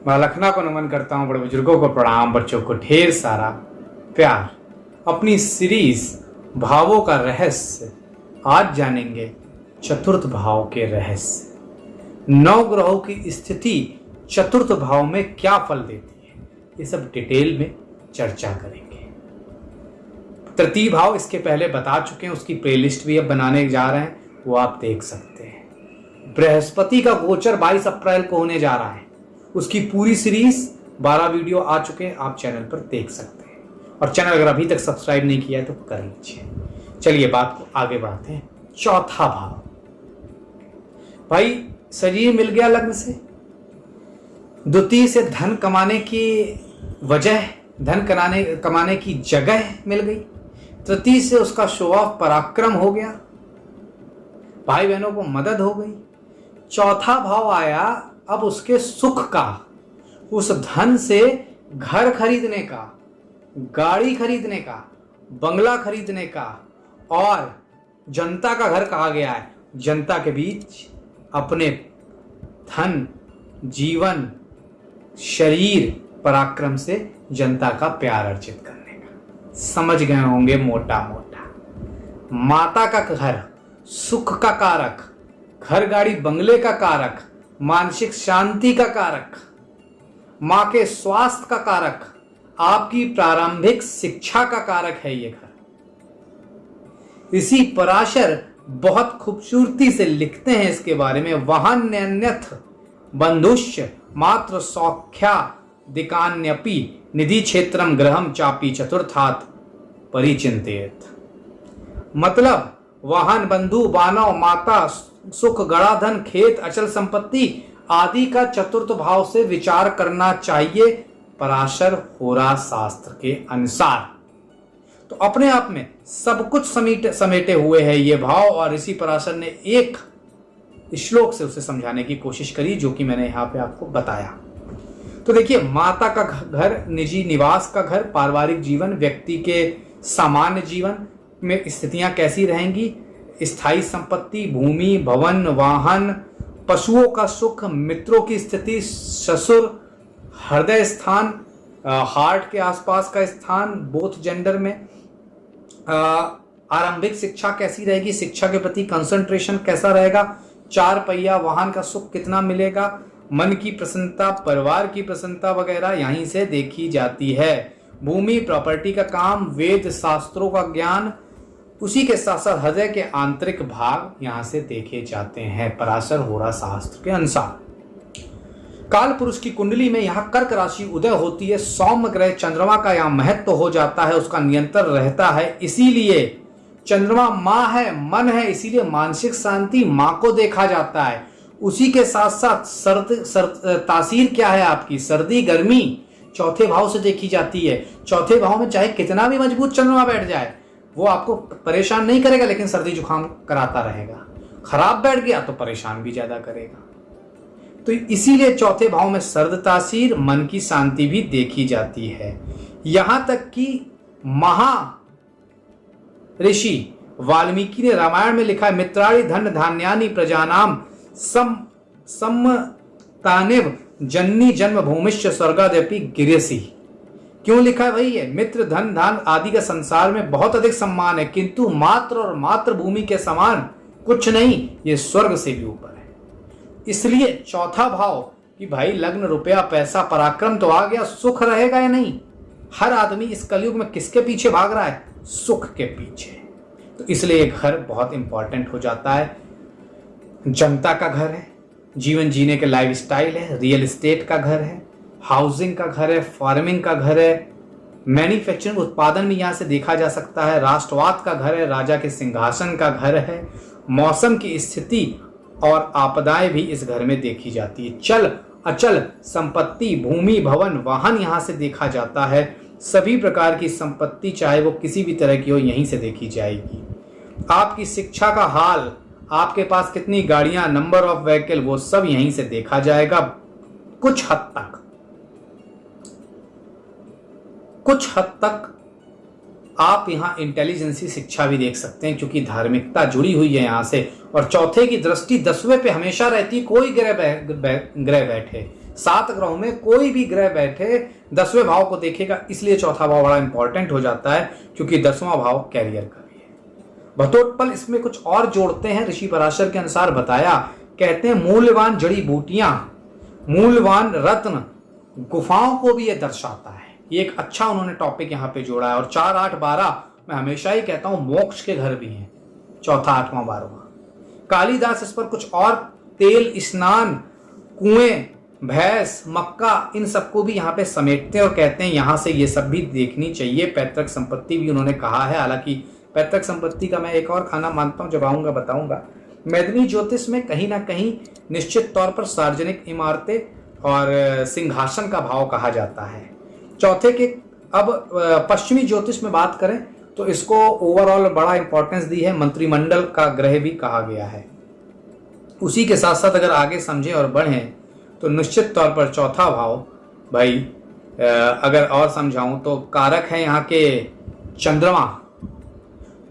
माँ लखना को नमन करता हूँ, बड़े बुजुर्गों को प्रणाम, बच्चों को ढेर सारा प्यार। अपनी सीरीज भावों का रहस्य आज जानेंगे चतुर्थ भाव के रहस्य। नौ ग्रहों की स्थिति चतुर्थ भाव में क्या फल देती है, ये सब डिटेल में चर्चा करेंगे। तृतीय भाव इसके पहले बता चुके हैं, उसकी प्लेलिस्ट भी अब बनाने जा रहे हैं, वो आप देख सकते हैं। बृहस्पति का गोचर 22 अप्रैल को होने जा रहा है, उसकी पूरी सीरीज 12 वीडियो आ चुके हैं, आप चैनल पर देख सकते हैं। और चैनल अगर अभी तक सब्सक्राइब नहीं किया है तो कर लीजिए। चलिए बात को आगे बढ़ाते हैं। चौथा भाव, भाई शरीर मिल गया लग्न से, द्वितीय से धन कमाने की वजह, धन कमाने की जगह मिल गई। तृतीय से उसका शो ऑफ पराक्रम हो गया, भाई बहनों को मदद हो गई। चौथा भाव आया अब उसके सुख का, उस धन से घर खरीदने का, गाड़ी खरीदने का, बंगला खरीदने का, और जनता का घर कहा गया है, जनता के बीच अपने धन, जीवन, शरीर, पराक्रम से जनता का प्यार अर्जित करने का। समझ गए होंगे मोटा मोटा। माता का घर सुख का कारक, घर गाड़ी बंगले का कारक, मानसिक शांति का कारक, मां के स्वास्थ्य का कारक, आपकी प्रारंभिक शिक्षा का कारक है ये घर। ऋषि पराशर बहुत खूबसूरती से लिखते हैं इसके बारे में। वहान्यन्यथ बंधुश्च मात्र सौख्या दिकान्यपि निधि क्षेत्रम ग्रहम चापी चतुर्थात परिचिंतेत। मतलब वाहन, बंधु, बानव, माता, सुख, गणाधन, खेत, अचल संपत्ति आदि का चतुर्थ भाव से विचार करना चाहिए पराशर होरा शास्त्र के अनुसार। तो अपने आप में सब कुछ समेटे हुए है ये भाव, और ऋषि पराशर ने एक श्लोक से उसे समझाने की कोशिश करी, जो कि मैंने यहां पे आपको बताया। तो देखिए, माता का घर निजी निवास का घर, पारिवारिक जीवन, व्यक्ति के सामान्य जीवन में स्थितियां कैसी रहेंगी, स्थायी संपत्ति, भूमि, भवन, वाहन, पशुओं का सुख, मित्रों की स्थिति, ससुर, हृदय स्थान, हार्ट के आसपास का स्थान, बोथ जेंडर में, आरंभिक शिक्षा कैसी रहेगी, शिक्षा के प्रति कंसंट्रेशन कैसा रहेगा, चार पहिया वाहन का सुख कितना मिलेगा, मन की प्रसन्नता, परिवार की प्रसन्नता वगैरह यहीं से देखी जाती है। भूमि, प्रॉपर्टी का काम, वेद शास्त्रों का ज्ञान, उसी के साथ साथ हृदय के आंतरिक भाग यहां से देखे जाते हैं पराशर होरा शास्त्र के अनुसार। काल पुरुष की कुंडली में यहां कर्क राशि उदय होती है, सौम्य ग्रह चंद्रमा का यहां महत्व हो जाता है, उसका नियंत्रण रहता है। इसीलिए चंद्रमा मां है, मन है, इसीलिए मानसिक शांति मां को देखा जाता है। उसी के साथ साथ तासीर क्या है आपकी, सर्दी गर्मी चौथे भाव से देखी जाती है। चौथे भाव में चाहे कितना भी मजबूत चंद्रमा बैठ जाए, वो आपको परेशान नहीं करेगा, लेकिन सर्दी जुकाम कराता रहेगा। खराब बैठ गया तो परेशान भी ज्यादा करेगा। तो इसीलिए चौथे भाव में सर्द तासीर, मन की शांति भी देखी जाती है। यहां तक कि ऋषि वाल्मीकि ने रामायण में लिखा है, मित्राणि धन धान्यानि प्रजानाम सम्मतानिव जन्नी जन्म भूमिश्च स्वर्गादपि गिर्यसि। क्यों लिखा है भाई? ये मित्र, धन, धान आदि का संसार में बहुत अधिक सम्मान है, किंतु मात्र और मात्र भूमि के समान कुछ नहीं, ये स्वर्ग से भी ऊपर है। इसलिए चौथा भाव कि भाई लग्न, रुपया, पैसा, पराक्रम तो आ गया, सुख रहेगा या नहीं? हर आदमी इस कलयुग में किसके पीछे भाग रहा है? सुख के पीछे। तो इसलिए घर बहुत इंपॉर्टेंट हो जाता है। जनता का घर है, जीवन जीने के लाइफस्टाइल है, रियल एस्टेट का घर है, हाउसिंग का घर है, फार्मिंग का घर है, मैन्युफैक्चरिंग उत्पादन भी यहाँ से देखा जा सकता है, राष्ट्रवाद का घर है, राजा के सिंहासन का घर है, मौसम की स्थिति और आपदाएं भी इस घर में देखी जाती है। चल अचल संपत्ति, भूमि, भवन, वाहन यहाँ से देखा जाता है। सभी प्रकार की संपत्ति चाहे वो किसी भी तरह की हो, यहीं से देखी जाएगी। आपकी शिक्षा का हाल, आपके पास कितनी गाड़ियां, नंबर ऑफ व्हीकल, वो सब यहीं से देखा जाएगा। कुछ हद तक आप यहाँ इंटेलिजेंसी शिक्षा भी देख सकते हैं, क्योंकि धार्मिकता जुड़ी हुई है यहाँ से। और चौथे की दृष्टि 10वें पे हमेशा रहती, कोई ग्रह बैठे, 7 ग्रहों में कोई भी ग्रह बैठे 10वें भाव को देखेगा, इसलिए चौथा भाव बड़ा इंपॉर्टेंट हो जाता है, क्योंकि 10वां भाव कैरियर का भी है। भतोत्पल इसमें कुछ और जोड़ते हैं, ऋषि पराशर के अनुसार बताया, कहते हैं मूल्यवान जड़ी बूटियां, मूल्यवान रत्न, गुफाओं को भी यह दर्शाता है। ये एक अच्छा उन्होंने टॉपिक यहाँ पे जोड़ा है। और 4, 8, 12 मैं हमेशा ही कहता हूं मोक्ष के घर भी हैं, चौथा, 8वां, 12वां। कालिदास इस पर कुछ और तेल, स्नान, कुएं, भैंस, मक्का, इन सबको भी यहाँ पे समेटते हैं और कहते हैं यहाँ से ये सब भी देखनी चाहिए। पैतृक संपत्ति भी उन्होंने कहा है, हालांकि पैतृक संपत्ति का मैं एक और खाना मानता हूँ, जब आऊंगा बताऊंगा। मैदिनी ज्योतिष में कहीं ना कहीं निश्चित तौर पर सार्वजनिक इमारतें और सिंहासन का भाव कहा जाता है। चौथे के अब पश्चिमी ज्योतिष में बात करें तो इसको ओवरऑल बड़ा इंपॉर्टेंस दी है, मंत्रिमंडल का ग्रह भी कहा गया है। उसी के साथ साथ अगर आगे समझें और बढ़ें तो निश्चित तौर पर चौथा भाव भाई अगर और समझाऊं तो कारक है यहाँ के चंद्रमा।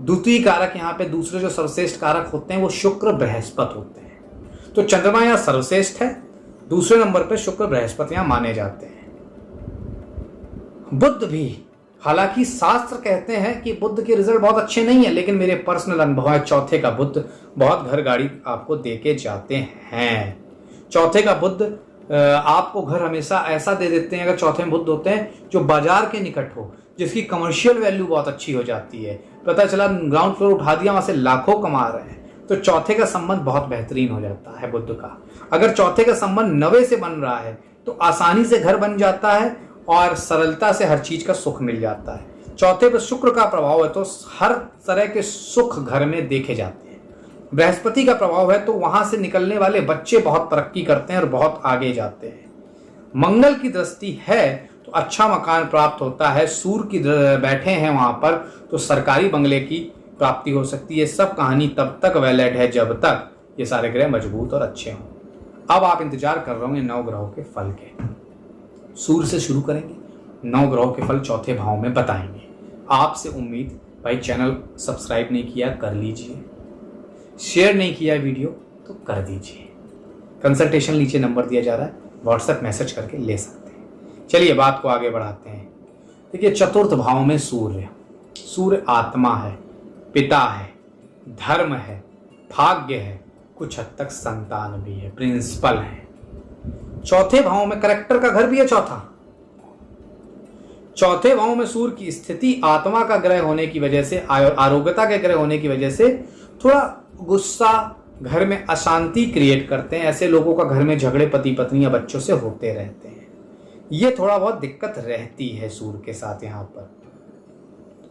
द्वितीय कारक यहाँ पे दूसरे जो सर्वश्रेष्ठ कारक होते हैं वो शुक्र, बृहस्पति होते हैं। तो चंद्रमा यहाँ सर्वश्रेष्ठ है, दूसरे नंबर पे शुक्र, बृहस्पति यहाँ माने जाते हैं। बुध भी, हालांकि शास्त्र कहते हैं कि बुध के रिजल्ट बहुत अच्छे नहीं है, लेकिन मेरे पर्सनल अनुभव है चौथे का बुध बहुत घर गाड़ी आपको देके जाते हैं। चौथे का बुध आपको घर हमेशा ऐसा दे देते हैं, अगर चौथे में बुध होते हैं जो बाजार के निकट हो, जिसकी कमर्शियल वैल्यू बहुत अच्छी हो जाती है, पता चला ग्राउंड फ्लोर उठा दिया, वहां से लाखों कमा रहे हैं, तो चौथे का संबंध बहुत बेहतरीन हो जाता है बुध का। अगर चौथे का संबंध 9 से बन रहा है तो आसानी से घर बन जाता है और सरलता से हर चीज का सुख मिल जाता है। चौथे पर शुक्र का प्रभाव है तो हर तरह के सुख घर में देखे जाते हैं। बृहस्पति का प्रभाव है तो वहां से निकलने वाले बच्चे बहुत तरक्की करते हैं और बहुत आगे जाते हैं। मंगल की दृष्टि है तो अच्छा मकान प्राप्त होता है। सूर्य की बैठे हैं वहां पर तो सरकारी बंगले की प्राप्ति हो सकती है। सब कहानी तब तक वैलिड है जब तक ये सारे ग्रह मजबूत और अच्छे हों। अब आप इंतजार कर रहे होंगे 9 ग्रहों के फल के। सूर्य से शुरू करेंगे, 9 ग्रहों के फल चौथे भाव में बताएंगे। आपसे उम्मीद, भाई चैनल सब्सक्राइब नहीं किया कर लीजिए, शेयर नहीं किया वीडियो तो कर दीजिए। कंसल्टेशन नीचे नंबर दिया जा रहा है, व्हाट्सएप मैसेज करके ले सकते हैं। चलिए बात को आगे बढ़ाते हैं। देखिए चतुर्थ भाव में सूर्य, सूर्य आत्मा है, पिता है, धर्म है, भाग्य है, कुछ हद तक संतान भी है, प्रिंसिपल है। चौथे भाव में करेक्टर का घर भी है चौथे भाव में सूर्य की स्थिति आत्मा का ग्रह होने की वजह से, आरोग्यता के ग्रह होने की वजह से थोड़ा गुस्सा, घर में अशांति क्रिएट करते हैं। ऐसे लोगों का घर में झगड़े पति पत्नी या बच्चों से होते रहते हैं। ये थोड़ा बहुत दिक्कत रहती है सूर्य के साथ। यहाँ पर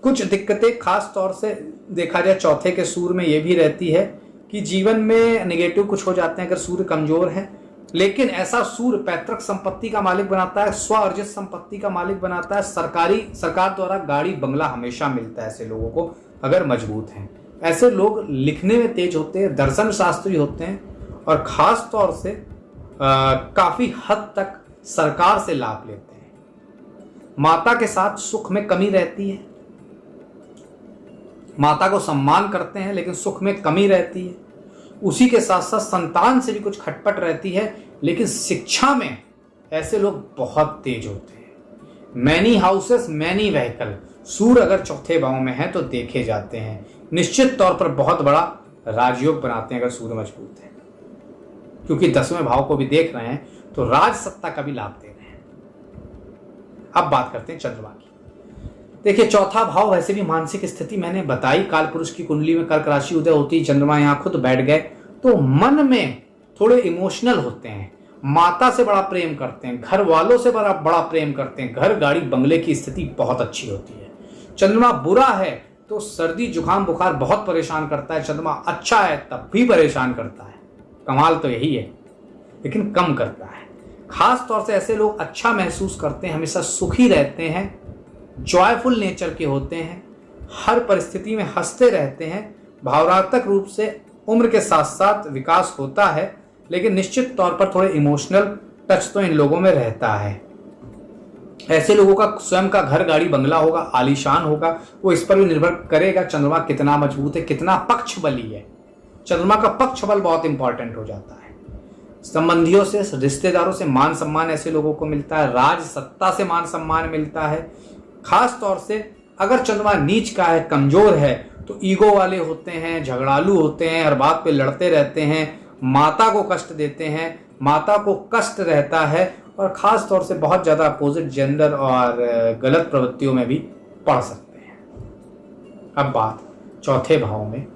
कुछ दिक्कतें खास तौर से देखा जाए चौथे के सूर्य में ये भी रहती है कि जीवन में नेगेटिव कुछ हो जाते हैं अगर सूर्य कमजोर है। लेकिन ऐसा सूर्य पैतृक संपत्ति का मालिक बनाता है, स्व अर्जित संपत्ति का मालिक बनाता है, सरकार द्वारा गाड़ी बंगला हमेशा मिलता है ऐसे लोगों को अगर मजबूत हैं। ऐसे लोग लिखने में तेज होते हैं, दर्शन शास्त्री होते हैं और खास तौर से काफी हद तक सरकार से लाभ लेते हैं। माता के साथ सुख में कमी रहती है, माता को सम्मान करते हैं लेकिन सुख में कमी रहती है। उसी के साथ साथ संतान से भी कुछ खटपट रहती है, लेकिन शिक्षा में ऐसे लोग बहुत तेज होते हैं। मैनी हाउसेस मैनी व्हीकल, सूर्य अगर चौथे भाव में है तो देखे जाते हैं। निश्चित तौर पर बहुत बड़ा राजयोग बनाते हैं अगर सूर्य मजबूत है, क्योंकि 10वें भाव को भी देख रहे हैं तो राज सत्ता का भी लाभ दे रहे हैं। अब बात करते हैं चंद्रमा की। देखिए चौथा भाव वैसे भी मानसिक स्थिति मैंने बताई, काल पुरुष की कुंडली में कर्क राशि उदय होती, चंद्रमा यहाँ खुद बैठ गए तो मन में थोड़े इमोशनल होते हैं, माता से बड़ा प्रेम करते हैं, घर वालों से बड़ा प्रेम करते हैं, घर गाड़ी बंगले की स्थिति बहुत अच्छी होती है। चंद्रमा बुरा है तो सर्दी जुकाम बुखार बहुत परेशान करता है, चंद्रमा अच्छा है तब भी परेशान करता है। कमाल तो यही है, लेकिन कम करता है। खास तौर से ऐसे लोग अच्छा महसूस करते हैं, हमेशा सुखी रहते हैं, जॉयफुल नेचर के होते हैं, हर परिस्थिति में हंसते रहते हैं। भावनात्मक रूप से उम्र के साथ साथ विकास होता है, लेकिन निश्चित तौर पर थोड़े इमोशनल टच तो इन लोगों में रहता है। ऐसे लोगों का स्वयं का घर गाड़ी बंगला होगा, आलीशान होगा, वो इस पर भी निर्भर करेगा चंद्रमा कितना मजबूत है, कितना पक्ष बली है। चंद्रमा का पक्ष बल बहुत इंपॉर्टेंट हो जाता है। संबंधियों से, रिश्तेदारों से मान सम्मान ऐसे लोगों को मिलता है। राज सत्ता से मान सम्मान मिलता है। खास तौर से अगर चंद्रमा नीच का है, कमजोर है, तो ईगो वाले होते हैं, झगड़ालू होते हैं, हर बात पे लड़ते रहते हैं, माता को कष्ट देते हैं, माता को कष्ट रहता है, और खास तौर से बहुत ज्यादा अपोजिट जेंडर और गलत प्रवृत्तियों में भी पड़ सकते हैं। अब बात चौथे भाव में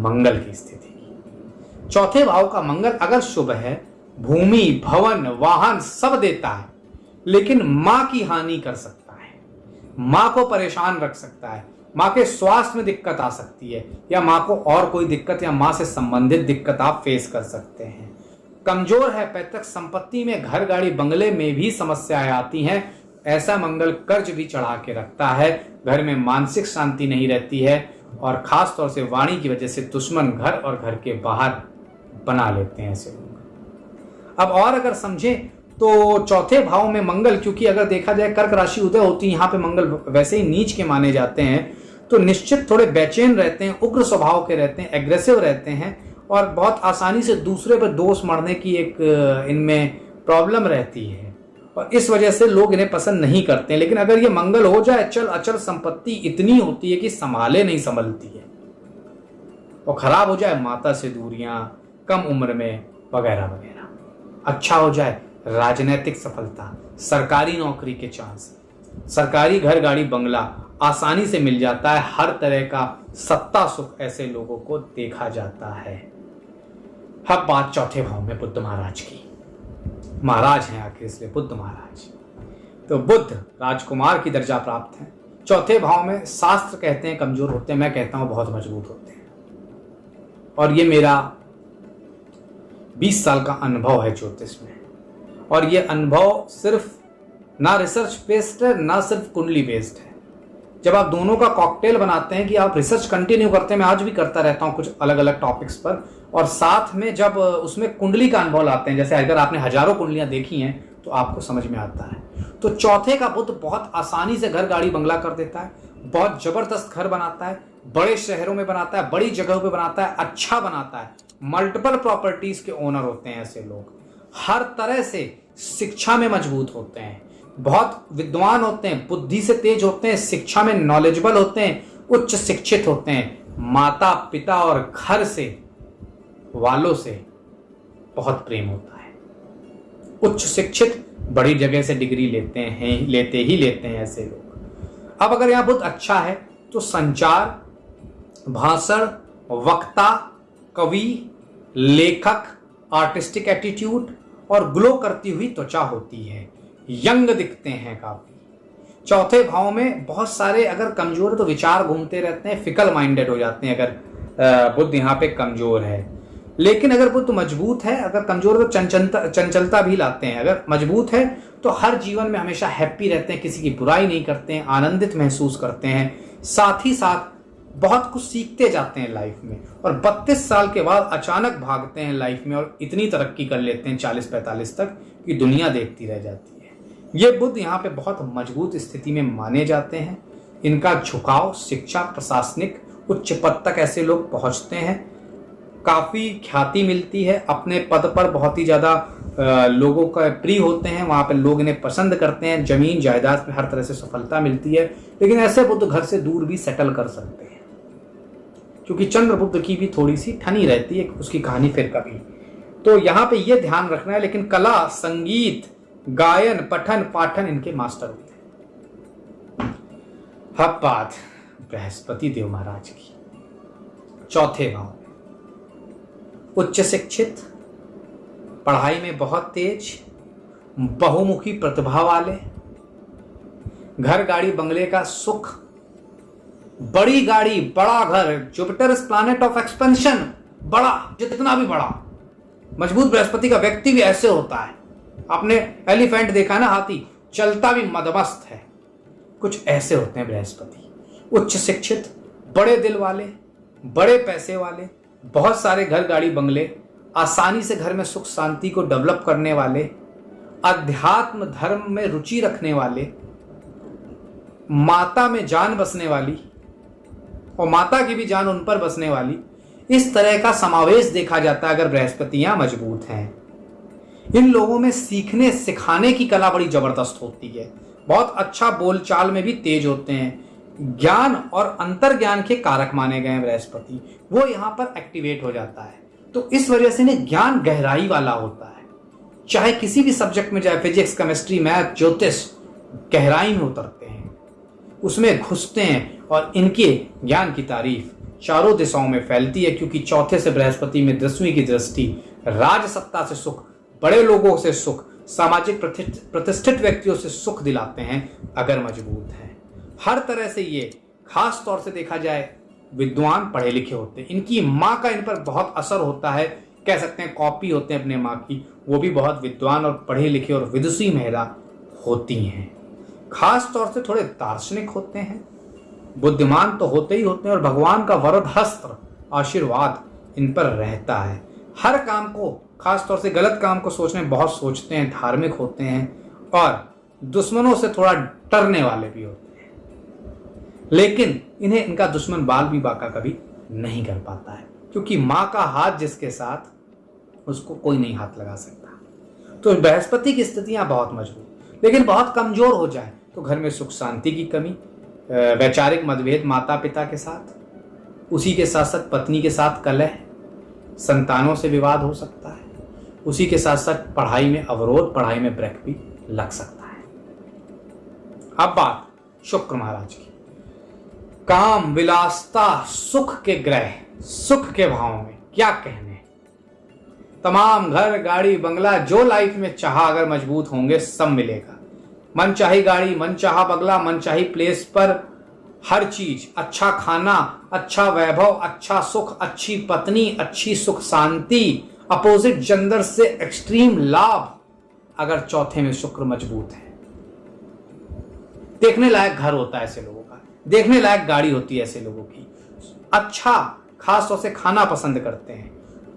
मंगल की स्थिति की। चौथे भाव का मंगल अगर शुभ है, भूमि, भवन, वाहन सब देता है, लेकिन मां की हानि कर सकता है, मां को परेशान रख सकता है, मां के स्वास्थ्य में दिक्कत आ सकती है, या मां को और कोई दिक्कत या मां से संबंधित दिक्कत आप फेस कर सकते हैं। कमजोर है, पैतृक संपत्ति में, घर, गाड़ी, बंगले में भी समस्याएं आती हैं। ऐसा मंगल कर्ज भी चढ़ा के रखता है, घर में मानसिक शांति नहीं रहती है, और खास तौर से वाणी की वजह से दुश्मन घर और घर के बाहर बना लेते हैं ऐसे लोग। अब और अगर समझें तो चौथे भाव में मंगल, क्योंकि अगर देखा जाए कर्क राशि उदय होती है, यहाँ पे मंगल वैसे ही नीच के माने जाते हैं, तो निश्चित थोड़े बेचैन रहते हैं, उग्र स्वभाव के रहते हैं, एग्रेसिव रहते हैं, और बहुत आसानी से दूसरे पर दोष मढ़ने की एक इनमें प्रॉब्लम रहती है, और इस वजह से लोग इन्हें पसंद नहीं करते हैं। लेकिन अगर ये मंगल हो जाए, चल अचल संपत्ति इतनी होती है कि संभाले नहीं संभलती है, और खराब हो जाए माता से दूरियां, कम उम्र में, वगैरह वगैरह। अच्छा हो जाए राजनीतिक सफलता, सरकारी नौकरी के चांस, सरकारी घर, गाड़ी, बंगला आसानी से मिल जाता है, हर तरह का सत्ता सुख ऐसे लोगों को देखा जाता है। अब बात चौथे भाव में बुध महाराज की। महाराज हैं आखिर, इसलिए बुध महाराज। तो बुध राजकुमार की दर्जा प्राप्त है। चौथे भाव में शास्त्र कहते हैं कमजोर होते हैं, मैं कहता हूं बहुत मजबूत होते हैं, और ये मेरा 20 साल का अनुभव है ज्योतिष में। और ये अनुभव सिर्फ ना रिसर्च बेस्ड है, ना सिर्फ कुंडली बेस्ड है। जब आप दोनों का कॉकटेल बनाते हैं कि आप रिसर्च कंटिन्यू करते हैं, मैं आज भी करता रहता हूं कुछ अलग अलग टॉपिक्स पर, और साथ में जब उसमें कुंडली का अनुभव लाते हैं, जैसे अगर आपने हजारों कुंडलियां देखी हैं तो आपको समझ में आता है। तो चौथे का बुध बहुत आसानी से घर, गाड़ी, बंगला कर देता है, बहुत जबरदस्त घर बनाता है, बड़े शहरों में बनाता है, बड़ी जगहों पे बनाता है, अच्छा बनाता है, मल्टीपल प्रॉपर्टीज के ओनर होते हैं ऐसे लोग। हर तरह से शिक्षा में मजबूत होते हैं, बहुत विद्वान होते हैं, बुद्धि से तेज होते हैं, शिक्षा में नॉलेजेबल होते हैं, उच्च शिक्षित होते हैं, माता पिता और घर से वालों से बहुत प्रेम होता है, उच्च शिक्षित, बड़ी जगह से डिग्री लेते हैं ऐसे लोग। अब अगर यहां बुध अच्छा है तो संचार, भाषण, वक्ता, कवि, लेखक, आर्टिस्टिक एटीट्यूड और ग्लो करती हुई त्वचा होती है, यंग दिखते हैं काफी। चौथे भाव में बहुत सारे अगर कमजोर है तो विचार घूमते रहते हैं, फिकल माइंडेड हो जाते हैं अगर बुध यहाँ पे कमजोर है। लेकिन अगर बुध मजबूत है, अगर कमजोर है तो चंचलता भी लाते हैं, अगर मजबूत है तो हर जीवन में हमेशा हैप्पी रहते हैं, किसी की बुराई नहीं करते हैं, आनंदित महसूस करते हैं, साथ ही साथ बहुत कुछ सीखते जाते हैं लाइफ में, और 32 साल के बाद अचानक भागते हैं लाइफ में और इतनी तरक्की कर लेते हैं 40-45 तक कि दुनिया देखती रह जाती है। ये बुध यहाँ पे बहुत मजबूत स्थिति में माने जाते हैं। इनका झुकाव शिक्षा, प्रशासनिक उच्च पद तक ऐसे लोग पहुंचते हैं, काफी ख्याति मिलती है, अपने पद पर बहुत ही ज्यादा लोगों का प्रिय होते हैं, वहां पे लोग इन्हें पसंद करते हैं, जमीन जायदाद में हर तरह से सफलता मिलती है। लेकिन ऐसे बुध घर से दूर भी सेटल कर सकते हैं, क्योंकि चंद्र बुध की भी थोड़ी सी ठनी रहती है, उसकी कहानी फिर कभी। तो यहाँ पे ये ध्यान रखना है। लेकिन कला, संगीत, गायन, पठन पाठन इनके मास्टर होते हैं। अब बात बृहस्पति देव महाराज की। चौथे भाव, उच्च शिक्षित, पढ़ाई में बहुत तेज, बहुमुखी प्रतिभा वाले, घर, गाड़ी, बंगले का सुख, बड़ी गाड़ी, बड़ा घर, Jupiter is planet of expansion, बड़ा, जितना भी बड़ा। मजबूत बृहस्पति का व्यक्ति भी ऐसे होता है। आपने एलिफेंट देखा ना, हाथी, चलता भी मदमस्त है, कुछ ऐसे होते हैं बृहस्पति। उच्च शिक्षित, बड़े दिल वाले, बड़े पैसे वाले, बहुत सारे घर, गाड़ी, बंगले, आसानी से घर में सुख शांति को डेवलप करने वाले, अध्यात्म धर्म में रुचि रखने वाले, माता में जान बसने वाली और माता की भी जान उन पर बसने वाली, इस तरह का समावेश देखा जाता है अगर बृहस्पतियां मजबूत हैं। इन लोगों में सीखने सिखाने की कला बड़ी जबरदस्त होती है, बहुत अच्छा बोलचाल में भी तेज होते हैं। ज्ञान और अंतर ज्ञान के कारक माने गए हैं बृहस्पति, वो यहाँ पर एक्टिवेट हो जाता है। तो इस वजह से इन्हें ज्ञान गहराई वाला होता है, चाहे किसी भी सब्जेक्ट में जाए, फिजिक्स, केमिस्ट्री, मैथ, ज्योतिष, गहराई में उतरते हैं, उसमें घुसते हैं और इनके ज्ञान की तारीफ चारों दिशाओं में फैलती है। क्योंकि चौथे से बृहस्पति में 10वीं की दृष्टि, राज सत्ता से सुख, बड़े लोगों से सुख, सामाजिक प्रतिष्ठित व्यक्तियों से सुख दिलाते हैं अगर मजबूत है। हर तरह से ये खास तौर से देखा जाए विद्वान पढ़े लिखे होते हैं। इनकी माँ का इन पर बहुत असर होता है, कह सकते हैं कॉपी होते हैं अपने माँ की, वो भी बहुत विद्वान और पढ़े लिखे और विदुषी महिला होती हैं। खास तौर से थोड़े दार्शनिक होते हैं, बुद्धिमान तो होते ही होते हैं, और भगवान का वरद हस्त आशीर्वाद इन पर रहता है। हर काम को, खास तौर से गलत काम को सोचने बहुत सोचते हैं, धार्मिक होते हैं और दुश्मनों से थोड़ा डरने वाले भी होते हैं। लेकिन इन्हें इनका दुश्मन बाल भी बाका कभी नहीं कर पाता है, क्योंकि माँ का हाथ जिसके साथ उसको कोई नहीं हाथ लगा सकता। तो बृहस्पति की स्थितियां बहुत मजबूत, लेकिन बहुत कमजोर हो जाए तो घर में सुख शांति की कमी, वैचारिक मतभेद माता पिता के साथ, उसी के साथ साथ पत्नी के साथ कलह, संतानों से विवाद हो सकता है, उसी के साथ साथ पढ़ाई में अवरोध, पढ़ाई में ब्रेक भी लग सकता है। अब बात शुक्र महाराज की। काम, विलासता, सुख के ग्रह, सुख के भाव में क्या कहने। तमाम घर, गाड़ी, बंगला, जो लाइफ में चाहा अगर मजबूत होंगे सब मिलेगा। मन चाही गाड़ी, मन चाहा बंगला, मन चाही प्लेस पर हर चीज, अच्छा खाना, अच्छा वैभव, अच्छा सुख, अच्छी पत्नी, अच्छी सुख शांति, अपोजिट जेंडर से एक्सट्रीम लाभ अगर चौथे में शुक्र मजबूत है। देखने लायक घर होता है ऐसे लोगों का, देखने लायक गाड़ी होती है ऐसे लोगों की, अच्छा खास तौर से खाना पसंद करते हैं,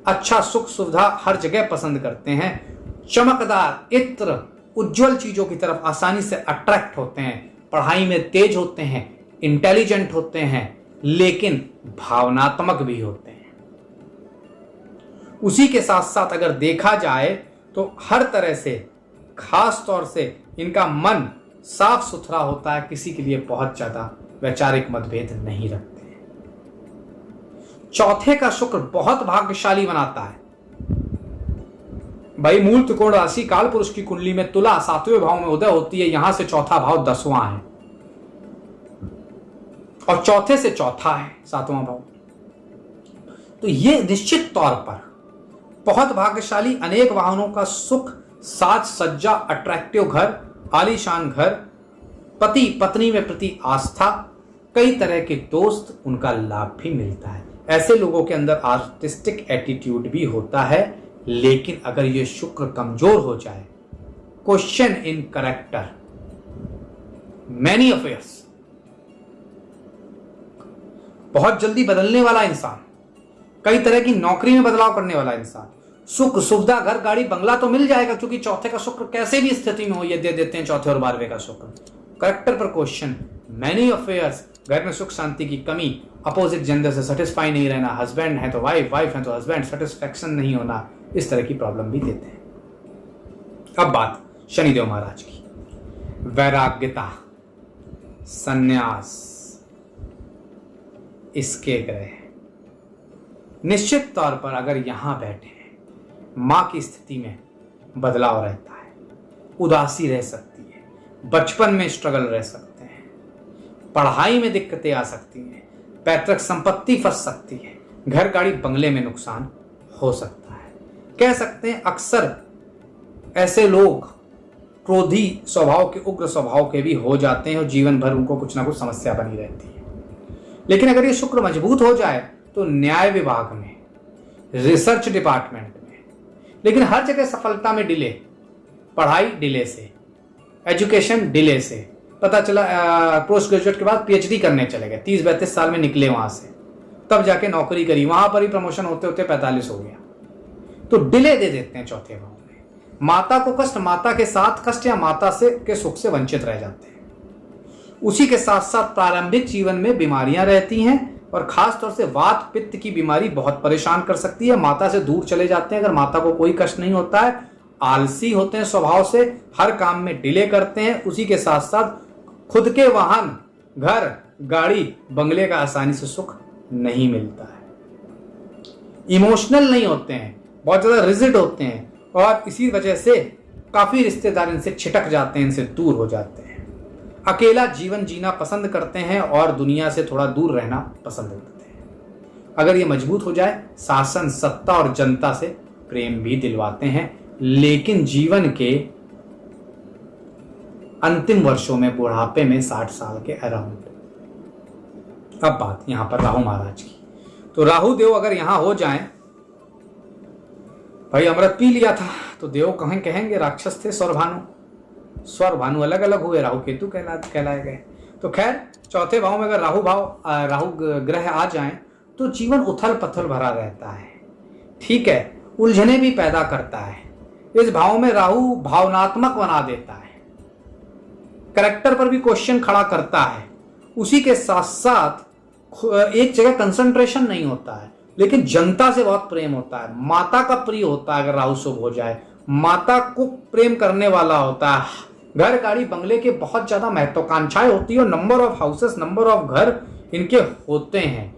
अच्छा सुख सुविधा हर जगह पसंद करते हैं, चमकदार, इत्र, उज्जवल चीजों की तरफ आसानी से अट्रैक्ट होते हैं, पढ़ाई में तेज होते हैं, इंटेलिजेंट होते हैं, लेकिन भावनात्मक भी होते हैं। उसी के साथ साथ अगर देखा जाए तो हर तरह से, खास तौर से इनका मन साफ सुथरा होता है, किसी के लिए बहुत ज्यादा वैचारिक मतभेद नहीं रखते हैं। चौथे का शुक्र बहुत भाग्यशाली बनाता है भाई। मूल त्रिकोण राशि काल पुरुष की कुंडली में तुला 7वें भाव में उदय होती है, यहां से चौथा भाव 10वां है और चौथे से चौथा है 7वां भाव। तो ये निश्चित तौर पर बहुत भाग्यशाली, अनेक वाहनों का सुख, साज सज्जा, अट्रैक्टिव घर, आलीशान घर, पति पत्नी में प्रति आस्था, कई तरह के दोस्त, उनका लाभ भी मिलता है। ऐसे लोगों के अंदर आर्टिस्टिक एटीट्यूड भी होता है, लेकिन अगर ये शुक्र कमजोर हो जाए, question in character, many affairs, बहुत जल्दी बदलने वाला इंसान, कई तरह की नौकरी में बदलाव करने वाला इंसान, सुख सुविधा, घर, गाड़ी, बंगला तो मिल जाएगा, क्योंकि चौथे का शुक्र कैसे भी स्थिति में हो ये दे देते हैं चौथे और 12वें का शुक्र। करेक्टर पर क्वेश्चन, मैनी अफेयर्स, घर में सुख शांति की कमी, अपोजिट जेंडर से सेटिस्फाई नहीं रहना, हस्बैंड है तो वाइफ, वाइफ है तो हस्बैंड, सेटिस्फैक्शन नहीं होना, इस तरह की प्रॉब्लम भी देते हैं। अब बात शनिदेव महाराज की। वैराग्यता, संन्यास, इसके ग्रह निश्चित तौर पर अगर यहां बैठे हैं, मां की स्थिति में बदलाव रहता है, उदासी रह सकती है, बचपन में स्ट्रगल रह सकते हैं, पढ़ाई में दिक्कतें आ सकती हैं, पैतृक संपत्ति फंस सकती है, घर, गाड़ी, बंगले में नुकसान हो सकता है। कह सकते हैं अक्सर ऐसे लोग क्रोधी स्वभाव के, उग्र स्वभाव के भी हो जाते हैं और जीवन भर उनको कुछ ना कुछ समस्या बनी रहती है। लेकिन अगर ये शुक्र मजबूत हो जाए तो न्याय विभाग में, रिसर्च डिपार्टमेंट में, लेकिन हर जगह सफलता में डिले, पढ़ाई डिले से, एजुकेशन डिले से, पता चला पोस्ट ग्रेजुएट के बाद पीएचडी करने चले गए, 30-32 साल में निकले वहां से, तब जाके नौकरी करी, वहां पर ही प्रमोशन होते होते 45 हो गया। तो डिले दे देते हैं चौथे भाव में। माता को कष्ट, माता के साथ कष्ट, या माता से के सुख से वंचित रह जाते हैं। उसी के साथ साथ प्रारंभिक जीवन में बीमारियां रहती हैं और खास तौर से वात पित्त की बीमारी बहुत परेशान कर सकती है। माता से दूर चले जाते हैं अगर माता को कोई कष्ट नहीं होता है, आलसी होते हैं स्वभाव से, हर काम में डिले करते हैं, उसी के साथ साथ खुद के वाहन, घर, गाड़ी, बंगले का आसानी से सुख नहीं मिलता है। इमोशनल नहीं होते हैं, बहुत ज्यादा रिजिड होते हैं और इसी वजह से काफी रिश्तेदार इनसे छिटक जाते हैं, इनसे दूर हो जाते हैं। अकेला जीवन जीना पसंद करते हैं और दुनिया से थोड़ा दूर रहना पसंद करते हैं। अगर ये मजबूत हो जाए, शासन, सत्ता और जनता से प्रेम भी दिलवाते हैं, लेकिन जीवन के अंतिम वर्षों में, बुढ़ापे में, 60 साल के अराउंड। अब बात यहां पर राहु महाराज की। तो राहु देव अगर यहां हो जाएं, भाई अमृत पी लिया था तो देव कहेंगे राक्षस थे स्वर भानु। स्वर भानु अलग अलग हुए, राहु केतु कहलाए गए। तो खैर, चौथे भाव में अगर राहु ग्रह आ जाएं तो जीवन उथल पथल भरा रहता है। ठीक है, उलझने भी पैदा करता है। इस भाव में राहु भावनात्मक बना देता है, कैरेक्टर पर भी क्वेश्चन खड़ा करता है। उसी के साथ साथ एक जगह कंसंट्रेशन नहीं होता है, लेकिन जनता से बहुत प्रेम होता है, माता का प्रिय होता है। अगर राहु शुभ हो जाए, माता को प्रेम करने वाला होता है। घर, गाड़ी, बंगले के बहुत ज्यादा महत्वाकांक्षाएं होती है और number of houses, number of घर इनके होते हैं।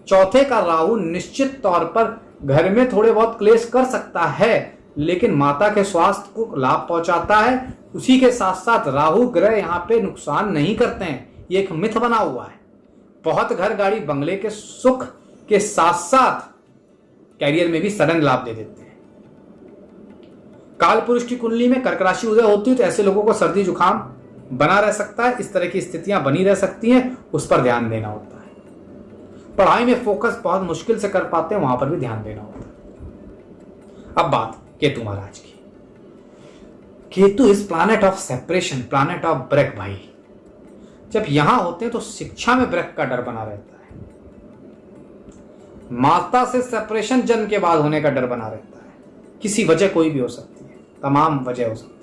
चौथे का राहु निश्चित तौर पर घर में थोड़े बहुत क्लेश कर सकता है, लेकिन माता के स्वास्थ्य को लाभ पहुंचाता है। उसी के साथ साथ राहु ग्रह यहाँ पे नुकसान नहीं करते हैं, ये एक मिथ बना हुआ है। बहुत घर, गाड़ी, बंगले के सुख के साथ साथ कैरियर में भी सडन लाभ दे देते हैं। काल पुरुष की कुंडली में कर्क राशि उदय होती है तो ऐसे लोगों को सर्दी जुकाम बना रह सकता है। इस तरह की स्थितियां बनी रह सकती हैं, उस पर ध्यान देना होता है। पढ़ाई में फोकस बहुत मुश्किल से कर पाते हैं, वहां पर भी ध्यान देना होता है। अब बात केतु महाराज की। Ketu is planet of separation, planet of break. भाई जब यहां होते हैं तो शिक्षा में ब्रेक का डर बना रहता है। माता से सेपरेशन जन्म के बाद होने का डर बना रहता है। किसी वजह कोई भी हो सकती है, तमाम वजह हो सकती है,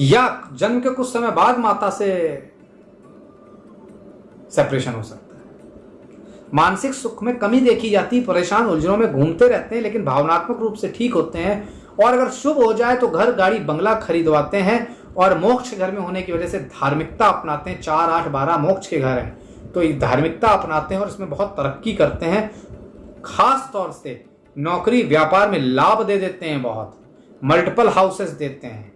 या जन्म के कुछ समय बाद माता से सेपरेशन हो सकता है। मानसिक सुख में कमी देखी जाती, परेशान उलझनों में घूमते रहते हैं, लेकिन भावनात्मक रूप से ठीक होते हैं। और अगर शुभ हो जाए तो घर, गाड़ी, बंगला खरीदवाते हैं और मोक्ष घर में होने की वजह से धार्मिकता अपनाते हैं। 4, 8, 12 मोक्ष के घर हैं तो धार्मिकता अपनाते हैं और इसमें बहुत तरक्की करते हैं। खास तौर से नौकरी, व्यापार में लाभ दे देते हैं, बहुत मल्टीपल हाउसेस देते हैं।